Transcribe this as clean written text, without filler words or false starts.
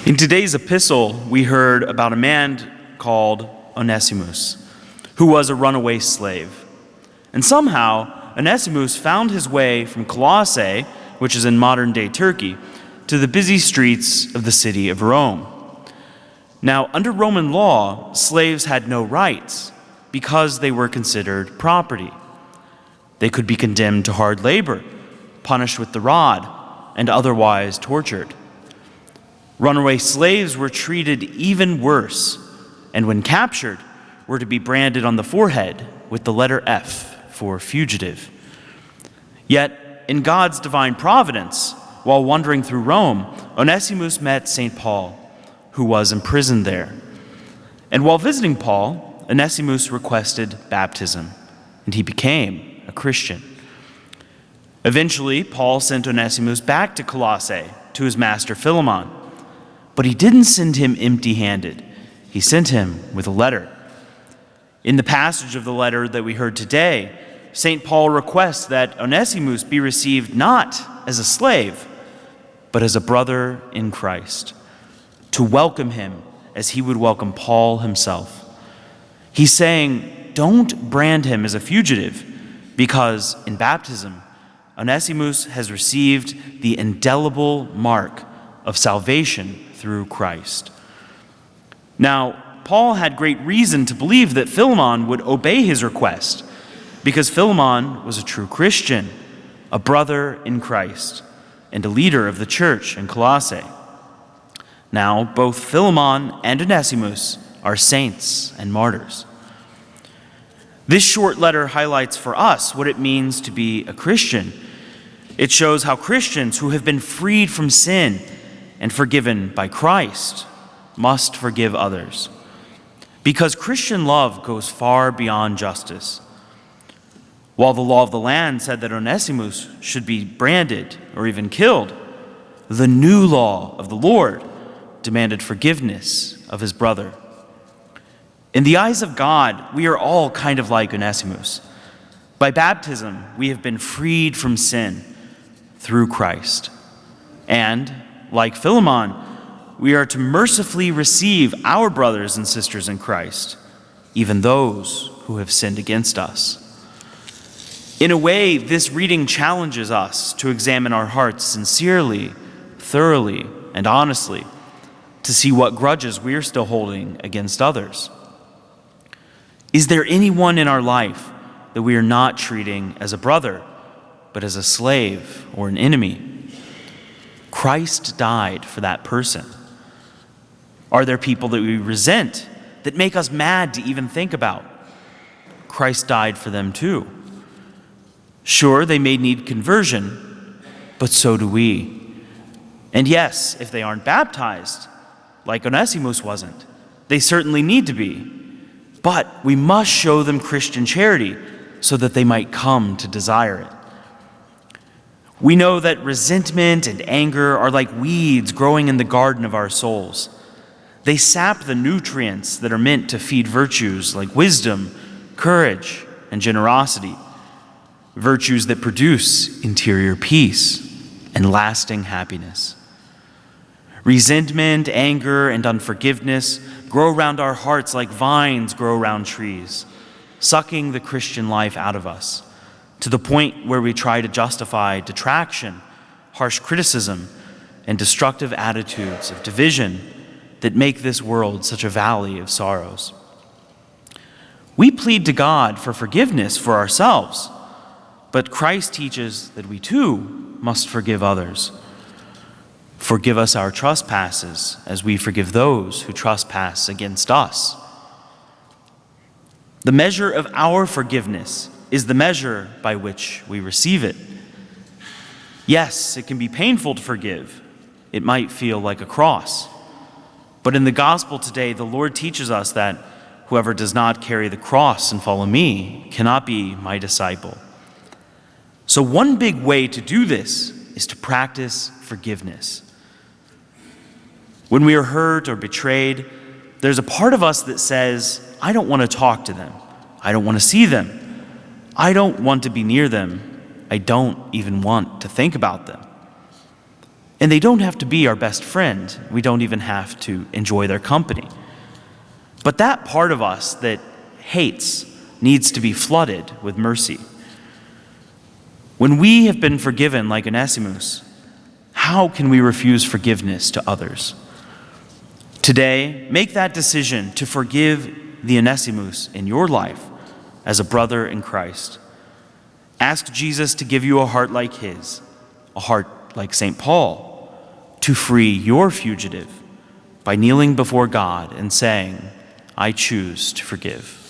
In today's epistle, we heard about a man called Onesimus, who was a runaway slave. And somehow, Onesimus found his way from Colossae, which is in modern-day Turkey, to the busy streets of the city of Rome. Now, under Roman law, slaves had no rights because they were considered property. They could be condemned to hard labor, punished with the rod, and otherwise tortured. Runaway slaves were treated even worse, and when captured, were to be branded on the forehead with the letter F for fugitive. Yet, in God's divine providence, while wandering through Rome, Onesimus met St. Paul, who was imprisoned there. And while visiting Paul, Onesimus requested baptism, and he became a Christian. Eventually, Paul sent Onesimus back to Colossae to his master Philemon. But he didn't send him empty-handed. He sent him with a letter. In the passage of the letter that we heard today, St. Paul requests that Onesimus be received not as a slave, but as a brother in Christ, to welcome him as he would welcome Paul himself. He's saying, don't brand him as a fugitive, because in baptism, Onesimus has received the indelible mark of salvation through Christ. Now, Paul had great reason to believe that Philemon would obey his request, because Philemon was a true Christian, a brother in Christ, and a leader of the church in Colossae. Now, both Philemon and Onesimus are saints and martyrs. This short letter highlights for us what it means to be a Christian. It shows how Christians who have been freed from sin and forgiven by Christ must forgive others. Because Christian love goes far beyond justice. While the law of the land said that Onesimus should be branded or even killed, the new law of the Lord demanded forgiveness of his brother. In the eyes of God, we are all kind of like Onesimus. By baptism, we have been freed from sin through Christ. And like Philemon, we are to mercifully receive our brothers and sisters in Christ, even those who have sinned against us. In a way, this reading challenges us to examine our hearts sincerely, thoroughly, and honestly, to see what grudges we are still holding against others. Is there anyone in our life that we are not treating as a brother, but as a slave or an enemy? Christ died for that person. Are there people that we resent, that make us mad to even think about? Christ died for them too. Sure, they may need conversion, but so do we. And yes, if they aren't baptized, like Onesimus wasn't, they certainly need to be. But we must show them Christian charity so that they might come to desire it. We know that resentment and anger are like weeds growing in the garden of our souls. They sap the nutrients that are meant to feed virtues like wisdom, courage, and generosity. Virtues that produce interior peace and lasting happiness. Resentment, anger, and unforgiveness grow around our hearts like vines grow around trees, sucking the Christian life out of us, to the point where we try to justify detraction, harsh criticism, and destructive attitudes of division that make this world such a valley of sorrows. We plead to God for forgiveness for ourselves, but Christ teaches that we too must forgive others. Forgive us our trespasses as we forgive those who trespass against us. The measure of our forgiveness is the measure by which we receive it. Yes, it can be painful to forgive. It might feel like a cross. But in the gospel today, the Lord teaches us that whoever does not carry the cross and follow me cannot be my disciple. So one big way to do this is to practice forgiveness. When we are hurt or betrayed, there's a part of us that says, I don't want to talk to them. I don't want to see them. I don't want to be near them. I don't even want to think about them. And they don't have to be our best friend. We don't even have to enjoy their company. But that part of us that hates needs to be flooded with mercy. When we have been forgiven like Onesimus, how can we refuse forgiveness to others? Today, make that decision to forgive the Onesimus in your life as a brother in Christ. Ask Jesus to give you a heart like his, a heart like St. Paul, to free your fugitive by kneeling before God and saying, I choose to forgive.